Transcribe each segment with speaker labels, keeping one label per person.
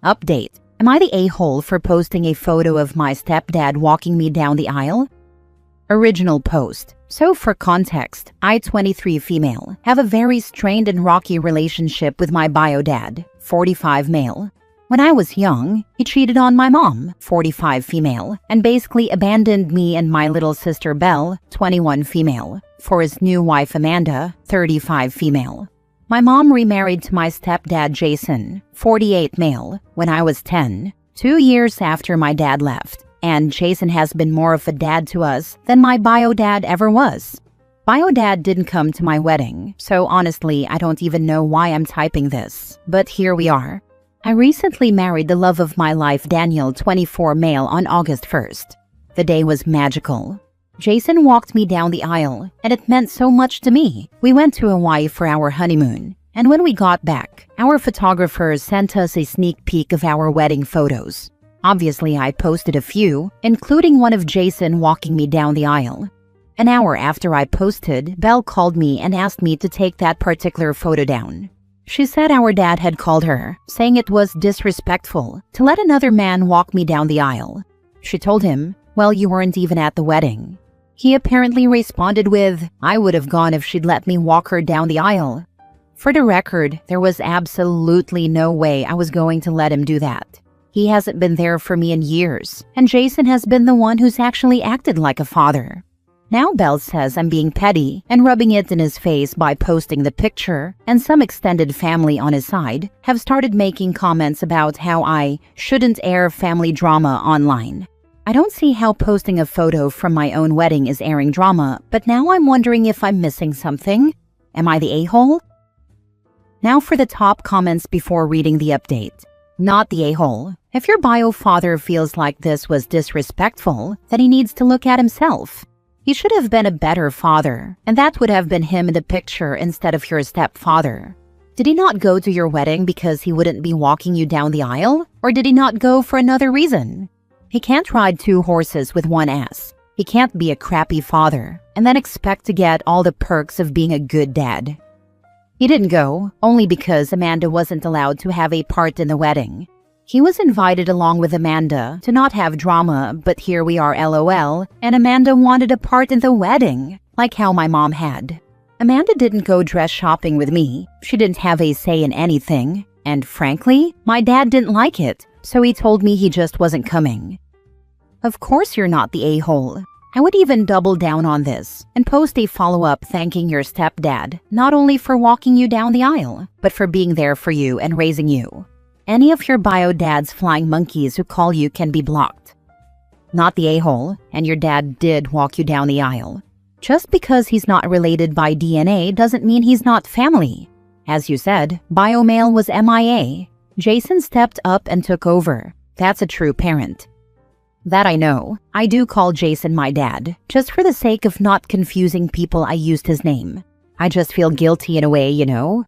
Speaker 1: Update. Am I the a-hole for posting a photo of my stepdad walking me down the aisle? Original post. So for context, I, 23 female, have a very strained and rocky relationship with my bio dad, 45 male. When I was young, he cheated on my mom, 45 female, and basically abandoned me and my little sister Belle, 21 female, for his new wife Amanda, 35 female. My mom remarried to my stepdad Jason, 48 male, when I was 10, 2 years after my dad left, and Jason has been more of a dad to us than my bio dad ever was. Bio dad didn't come to my wedding, so honestly I don't even know why I'm typing this, but here we are. I recently married the love of my life Daniel, 24 male, on August 1st. The day was magical. Jason walked me down the aisle, and it meant so much to me. We went to Hawaii for our honeymoon, and when we got back, our photographer sent us a sneak peek of our wedding photos. Obviously, I posted a few, including one of Jason walking me down the aisle. An hour after I posted, Belle called me and asked me to take that particular photo down. She said our dad had called her, saying it was disrespectful to let another man walk me down the aisle. She told him, "Well, you weren't even at the wedding." He apparently responded with, "I would have gone if she'd let me walk her down the aisle." For the record, there was absolutely no way I was going to let him do that. He hasn't been there for me in years, and Jason has been the one who's actually acted like a father. Now Belle says I'm being petty and rubbing it in his face by posting the picture, and some extended family on his side have started making comments about how I shouldn't air family drama online. I don't see how posting a photo from my own wedding is airing drama, but now I'm wondering if I'm missing something. Am I the a-hole? Now for the top comments before reading the update. Not the a-hole. If your bio father feels like this was disrespectful, then he needs to look at himself. He should have been a better father, and that would have been him in the picture instead of your stepfather. Did he not go to your wedding because he wouldn't be walking you down the aisle? Or did he not go for another reason? He can't ride 2 horses with one ass. He can't be a crappy father and then expect to get all the perks of being a good dad. He didn't go, only because Amanda wasn't allowed to have a part in the wedding. He was invited along with Amanda to not have drama, but here we are LOL, and Amanda wanted a part in the wedding, like how my mom had. Amanda didn't go dress shopping with me. She didn't have a say in anything, and frankly, my dad didn't like it, so he told me he just wasn't coming. Of course you're not the a-hole. I would even double down on this and post a follow-up thanking your stepdad, not only for walking you down the aisle, but for being there for you and raising you. Any of your bio dad's flying monkeys who call you can be blocked. Not the a-hole, and your dad did walk you down the aisle. Just because he's not related by DNA doesn't mean he's not family. As you said, bio male was MIA. Jason stepped up and took over. That's a true parent. That I know. I do call Jason my dad, just for the sake of not confusing people. I used his name. I just feel guilty in a way, you know?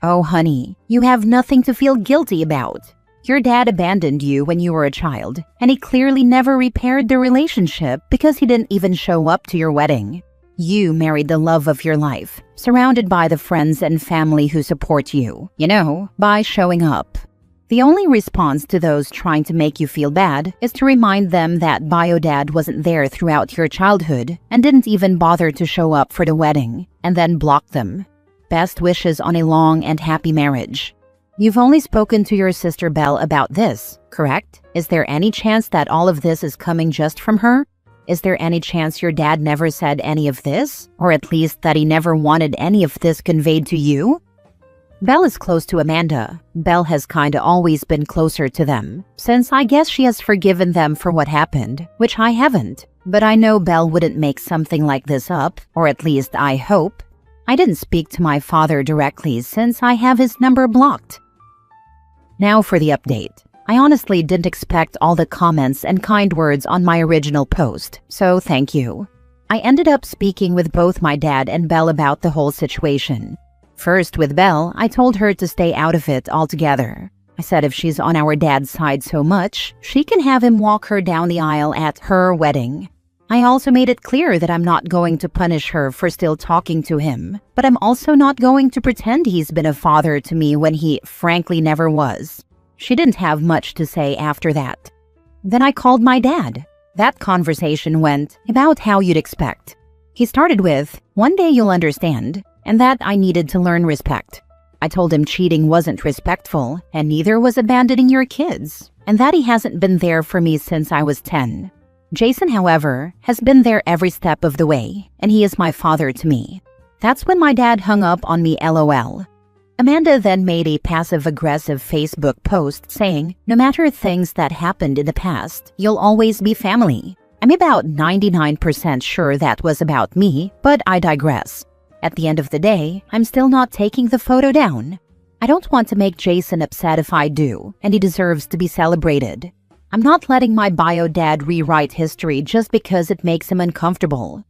Speaker 1: Oh honey, you have nothing to feel guilty about. Your dad abandoned you when you were a child, and he clearly never repaired the relationship because he didn't even show up to your wedding. You married the love of your life, surrounded by the friends and family who support you, you know, by showing up. The only response to those trying to make you feel bad is to remind them that bio dad wasn't there throughout your childhood and didn't even bother to show up for the wedding, and then block them. Best wishes on a long and happy marriage. You've only spoken to your sister Belle about this, correct? Is there any chance that all of this is coming just from her? Is there any chance your dad never said any of this? Or at least that he never wanted any of this conveyed to you? Belle is close to Amanda. Belle has kinda always been closer to them, since I guess she has forgiven them for what happened, which I haven't. But I know Belle wouldn't make something like this up, or at least I hope. I didn't speak to my father directly since I have his number blocked. Now for the update. I honestly didn't expect all the comments and kind words on my original post, so thank you. I ended up speaking with both my dad and Belle about the whole situation. First, with Belle, I told her to stay out of it altogether. I said if she's on our dad's side so much, she can have him walk her down the aisle at her wedding. I also made it clear that I'm not going to punish her for still talking to him, but I'm also not going to pretend he's been a father to me when he frankly never was. She didn't have much to say after that. Then I called my dad. That conversation went about how you'd expect. He started with, "One day you'll understand," and that I needed to learn respect. I told him cheating wasn't respectful, and neither was abandoning your kids, and that he hasn't been there for me since I was 10. Jason, however, has been there every step of the way, and he is my father to me. That's when my dad hung up on me, LOL. Amanda then made a passive-aggressive Facebook post saying, "No matter things that happened in the past, you'll always be family." I'm about 99% sure that was about me, but I digress. At the end of the day, I'm still not taking the photo down. I don't want to make Jason upset if I do, and he deserves to be celebrated. I'm not letting my bio dad rewrite history just because it makes him uncomfortable.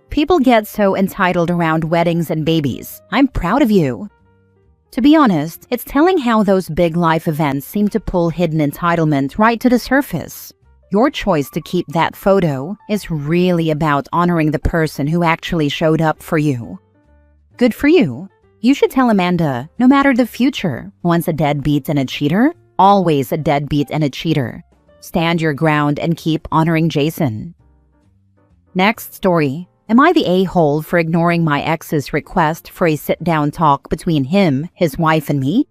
Speaker 1: People get so entitled around weddings and babies. I'm proud of you. To be honest, it's telling how those big life events seem to pull hidden entitlement right to the surface. Your choice to keep that photo is really about honoring the person who actually showed up for you. Good for you. You should tell Amanda, no matter the future, once a deadbeat and a cheater, always a deadbeat and a cheater. Stand your ground and keep honoring Jason. Next story. Am I the a-hole for ignoring my ex's request for a sit-down talk between him, his wife, and me?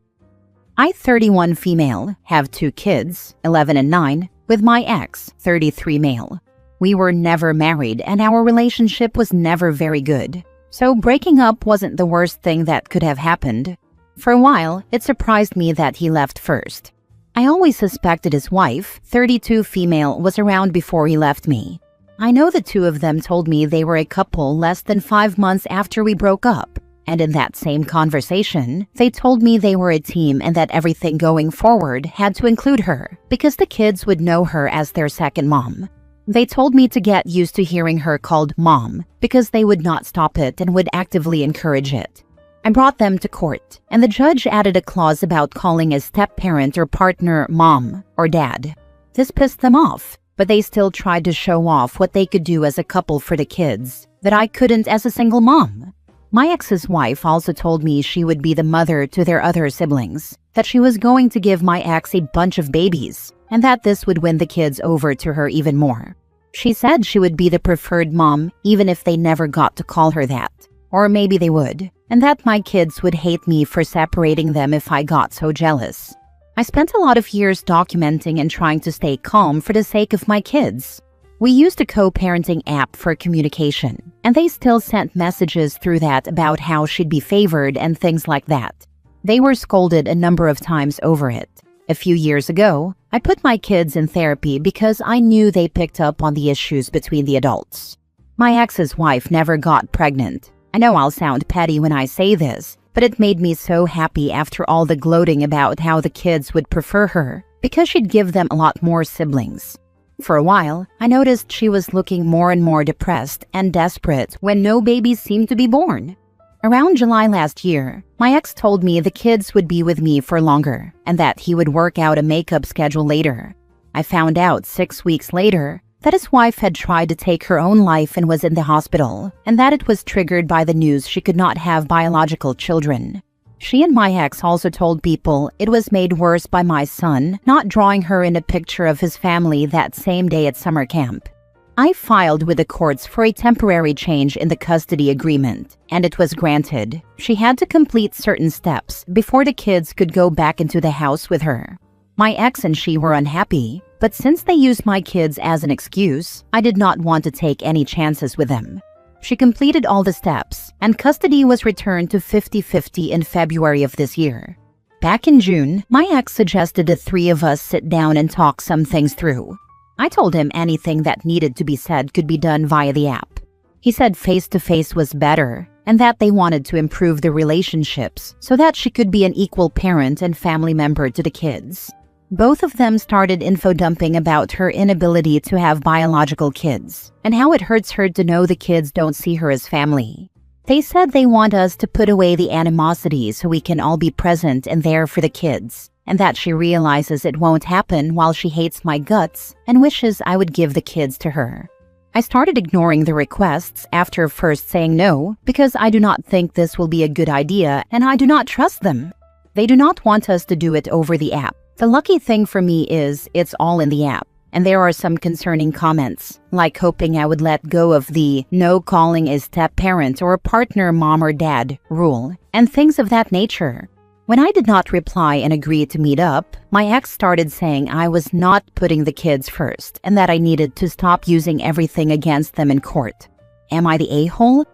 Speaker 1: I, 31 female, have 2 kids, 11 and 9, with my ex, 33 male. We were never married and our relationship was never very good. So breaking up wasn't the worst thing that could have happened. For a while, it surprised me that he left first. I always suspected his wife, 32 female, was around before he left me. I know the 2 of them told me they were a couple less than 5 months after we broke up. And in that same conversation, they told me they were a team and that everything going forward had to include her, because the kids would know her as their second mom. They told me to get used to hearing her called mom, because they would not stop it and would actively encourage it. I brought them to court, and the judge added a clause about calling a step-parent or partner mom or dad. This pissed them off, but they still tried to show off what they could do as a couple for the kids, that I couldn't as a single mom. My ex's wife also told me she would be the mother to their other siblings, that she was going to give my ex a bunch of babies, and that this would win the kids over to her even more. She said she would be the preferred mom even if they never got to call her that, or maybe they would, and that my kids would hate me for separating them if I got so jealous. I spent a lot of years documenting and trying to stay calm for the sake of my kids. We used a co-parenting app for communication, and they still sent messages through that about how she'd be favored and things like that. They were scolded a number of times over it. A few years ago, I put my kids in therapy because I knew they picked up on the issues between the adults. My ex's wife never got pregnant. I know I'll sound petty when I say this, but it made me so happy after all the gloating about how the kids would prefer her, because she'd give them a lot more siblings. For a while, I noticed she was looking more and more depressed and desperate when no babies seemed to be born. Around July last year, my ex told me the kids would be with me for longer and that he would work out a makeup schedule later. I found out 6 weeks later that his wife had tried to take her own life and was in the hospital, and that it was triggered by the news she could not have biological children. She and my ex also told people it was made worse by my son not drawing her in a picture of his family that same day at summer camp. I filed with the courts for a temporary change in the custody agreement, and it was granted. She had to complete certain steps before the kids could go back into the house with her. My ex and she were unhappy, but since they used my kids as an excuse, I did not want to take any chances with them. She completed all the steps, and custody was returned to 50-50 in February of this year. Back in June, my ex suggested the 3 of us sit down and talk some things through. I told him anything that needed to be said could be done via the app. He said face-to-face was better, and that they wanted to improve the relationships so that she could be an equal parent and family member to the kids. Both of them started info dumping about her inability to have biological kids and how it hurts her to know the kids don't see her as family. They said they want us to put away the animosity so we can all be present and there for the kids, and that she realizes it won't happen while she hates my guts and wishes I would give the kids to her. I started ignoring the requests after first saying no because I do not think this will be a good idea and I do not trust them. They do not want us to do it over the app. The lucky thing for me is it's all in the app. And there are some concerning comments, like hoping I would let go of the no calling a step-parent or partner mom or dad rule, and things of that nature. When I did not reply and agree to meet up, my ex started saying I was not putting the kids first and that I needed to stop using everything against them in court. Am I the a-hole?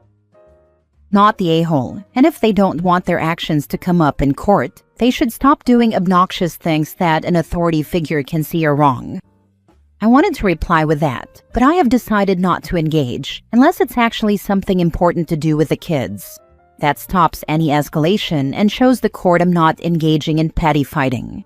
Speaker 1: Not the a-hole. And if they don't want their actions to come up in court, they should stop doing obnoxious things that an authority figure can see are wrong. I wanted to reply with that, but I have decided not to engage unless it's actually something important to do with the kids. That stops any escalation and shows the court I'm not engaging in petty fighting.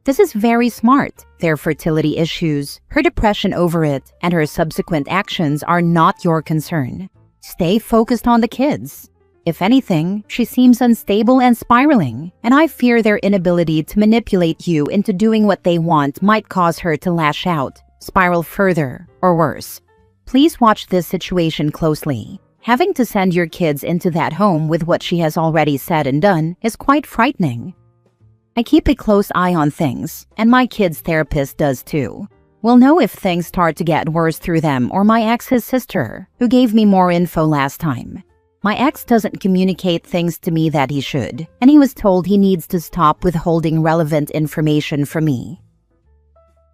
Speaker 1: This is very smart. Their fertility issues, her depression over it, and her subsequent actions are not your concern. Stay focused on the kids. If anything, she seems unstable and spiraling, and I fear their inability to manipulate you into doing what they want might cause her to lash out, spiral further, or worse. Please watch this situation closely. Having to send your kids into that home with what she has already said and done is quite frightening. I keep a close eye on things, and my kid's therapist does too. We'll know if things start to get worse through them or my ex's sister, who gave me more info last time. My ex doesn't communicate things to me that he should, and he was told he needs to stop withholding relevant information from me.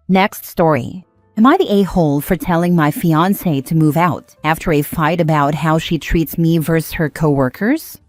Speaker 1: Next story. Am I the a-hole for telling my fiancé to move out after a fight about how she treats me versus her coworkers?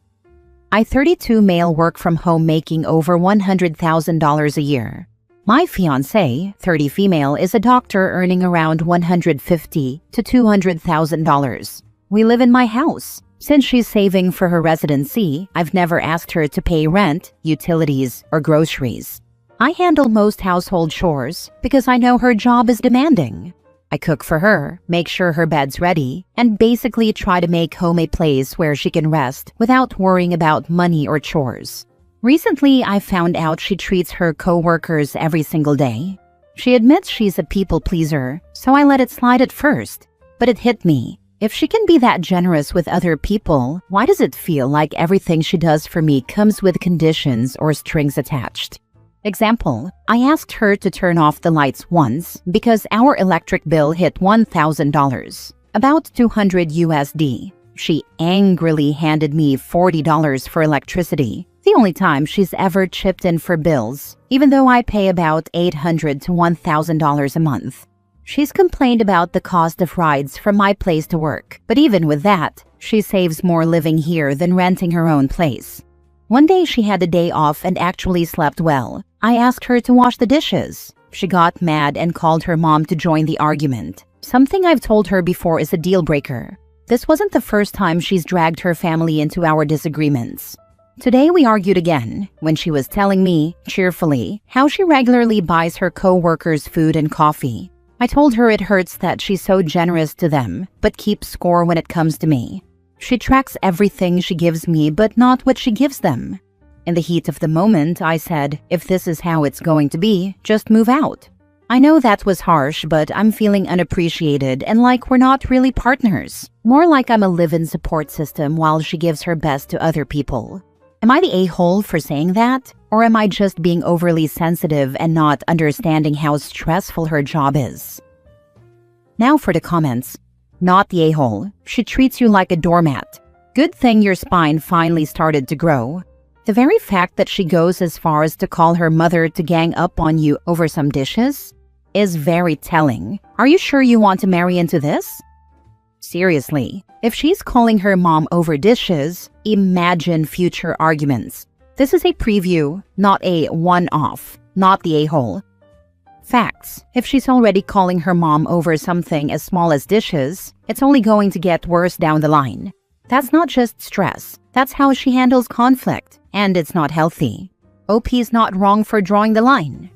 Speaker 1: I 32 male work from home making over $100,000 a year. My fiancé, 30 female, is a doctor earning around $150,000 to $200,000. We live in my house. Since she's saving for her residency, I've never asked her to pay rent, utilities, or groceries. I handle most household chores because I know her job is demanding. I cook for her, make sure her bed's ready, and basically try to make home a place where she can rest without worrying about money or chores. Recently, I found out she treats her coworkers every single day. She admits she's a people pleaser, so I let it slide at first. But it hit me. If she can be that generous with other people, why does it feel like everything she does for me comes with conditions or strings attached? Example, I asked her to turn off the lights once because our electric bill hit $1,000, about $200 USD. She angrily handed me $40 for electricity, the only time she's ever chipped in for bills, even though I pay about $800 to $1,000 a month. She's complained about the cost of rides from my place to work, but even with that, she saves more living here than renting her own place. One day she had a day off and actually slept well. I asked her to wash the dishes. She got mad and called her mom to join the argument. Something I've told her before is a deal breaker. This wasn't the first time she's dragged her family into our disagreements. Today we argued again, when she was telling me, cheerfully, how she regularly buys her co-workers food and coffee. I told her it hurts that she's so generous to them, but keeps score when it comes to me. She tracks everything she gives me, but not what she gives them. In the heat of the moment, I said, if this is how it's going to be, just move out. I know that was harsh, but I'm feeling unappreciated and like we're not really partners. More like I'm a live-in support system while she gives her best to other people. Am I the a-hole for saying that? Or am I just being overly sensitive and not understanding how stressful her job is? Now for the comments. Not the a-hole. She treats you like a doormat. Good thing your spine finally started to grow. The very fact that she goes as far as to call her mother to gang up on you over some dishes is very telling. Are you sure you want to marry into this? Seriously, if she's calling her mom over dishes, imagine future arguments. This is a preview, not a one-off, not the a-hole. Facts. If she's already calling her mom over something as small as dishes, it's only going to get worse down the line. That's not just stress. That's how she handles conflict, and it's not healthy. OP's not wrong for drawing the line.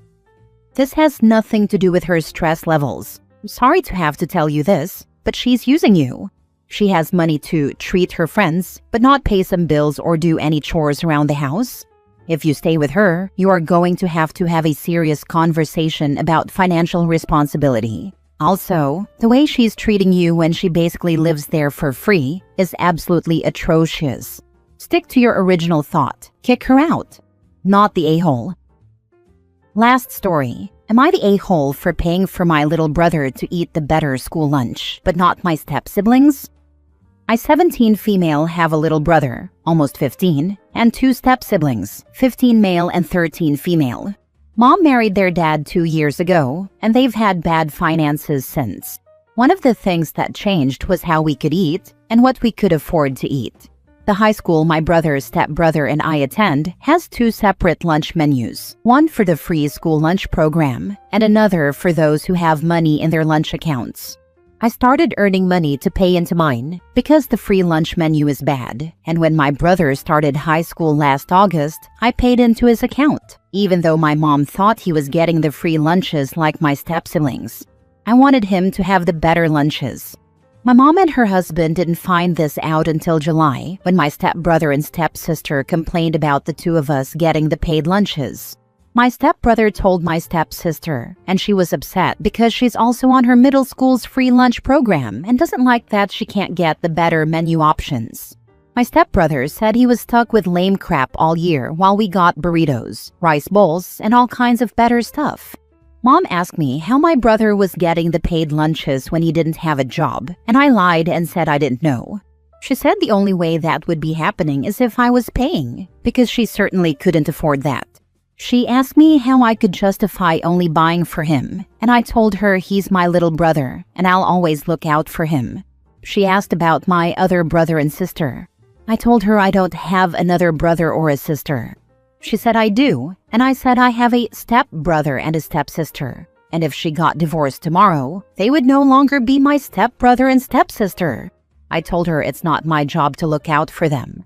Speaker 1: This has nothing to do with her stress levels. I'm sorry to have to tell you this, but she's using you. She has money to treat her friends, but not pay some bills or do any chores around the house. If you stay with her, you are going to have a serious conversation about financial responsibility. Also, the way she's treating you when she basically lives there for free is absolutely atrocious. Stick to your original thought. Kick her out. Not the a-hole. Last story. Am I the a-hole for paying for my little brother to eat the better school lunch, but not my step-siblings? I, 17 female, have a little brother, almost 15, and 2 step-siblings, 15 male and 13 female. Mom married their dad 2 years ago, and they've had bad finances since. One of the things that changed was how we could eat and what we could afford to eat. The high school my brother's stepbrother and I attend has 2 separate lunch menus, one for the free school lunch program and another for those who have money in their lunch accounts. I started earning money to pay into mine because the free lunch menu is bad, and when my brother started high school last August, I paid into his account, even though my mom thought he was getting the free lunches like my step-siblings. I wanted him to have the better lunches. My mom and her husband didn't find this out until July, when my stepbrother and stepsister complained about the 2 of us getting the paid lunches. My stepbrother told my stepsister, and she was upset because she's also on her middle school's free lunch program and doesn't like that she can't get the better menu options. My stepbrother said he was stuck with lame crap all year while we got burritos, rice bowls, and all kinds of better stuff. Mom asked me how my brother was getting the paid lunches when he didn't have a job, and I lied and said I didn't know. She said the only way that would be happening is if I was paying, because she certainly couldn't afford that. She asked me how I could justify only buying for him, and I told her he's my little brother, and I'll always look out for him. She asked about my other brother and sister. I told her I don't have another brother or a sister. She said I do, and I said I have a stepbrother and a stepsister, and if she got divorced tomorrow, they would no longer be my stepbrother and stepsister. I told her it's not my job to look out for them.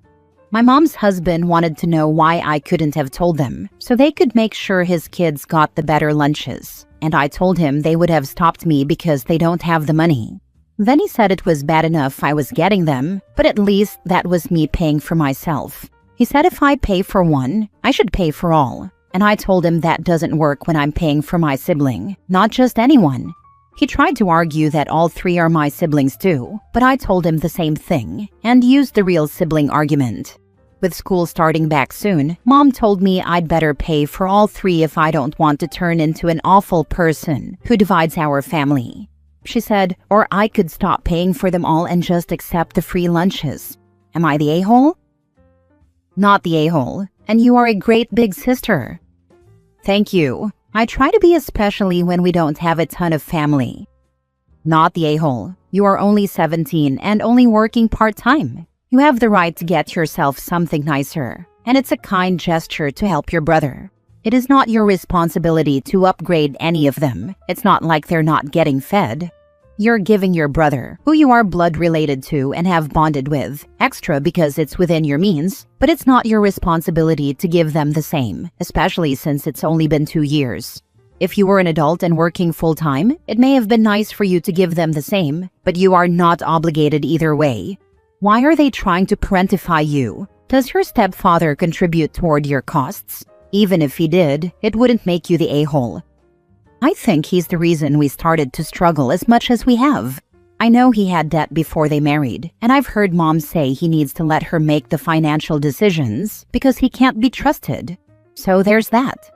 Speaker 1: My mom's husband wanted to know why I couldn't have told them, so they could make sure his kids got the better lunches, and I told him they would have stopped me because they don't have the money. Then he said it was bad enough I was getting them, but at least that was me paying for myself. He said if I pay for one, I should pay for all, and I told him that doesn't work when I'm paying for my sibling, not just anyone. He tried to argue that all 3 are my siblings too, but I told him the same thing and used the real sibling argument. With school starting back soon, Mom told me I'd better pay for all 3 if I don't want to turn into an awful person who divides our family. She said, or I could stop paying for them all and just accept the free lunches. Am I the a-hole? Not the a-hole, and you are a great big sister. Thank you. I try to be, especially when we don't have a ton of family. Not the a-hole. You are only 17 and only working part-time. You have the right to get yourself something nicer, and it's a kind gesture to help your brother. It is not your responsibility to upgrade any of them. It's not like they're not getting fed. You're giving your brother, who you are blood related to and have bonded with, extra because it's within your means, but it's not your responsibility to give them the same, especially since it's only been 2 years. If you were an adult and working full-time, it may have been nice for you to give them the same, but you are not obligated either way. Why are they trying to parentify you? Does your stepfather contribute toward your costs? Even if he did, it wouldn't make you the a-hole. I think he's the reason we started to struggle as much as we have. I know he had debt before they married, and I've heard Mom say he needs to let her make the financial decisions because he can't be trusted. So there's that.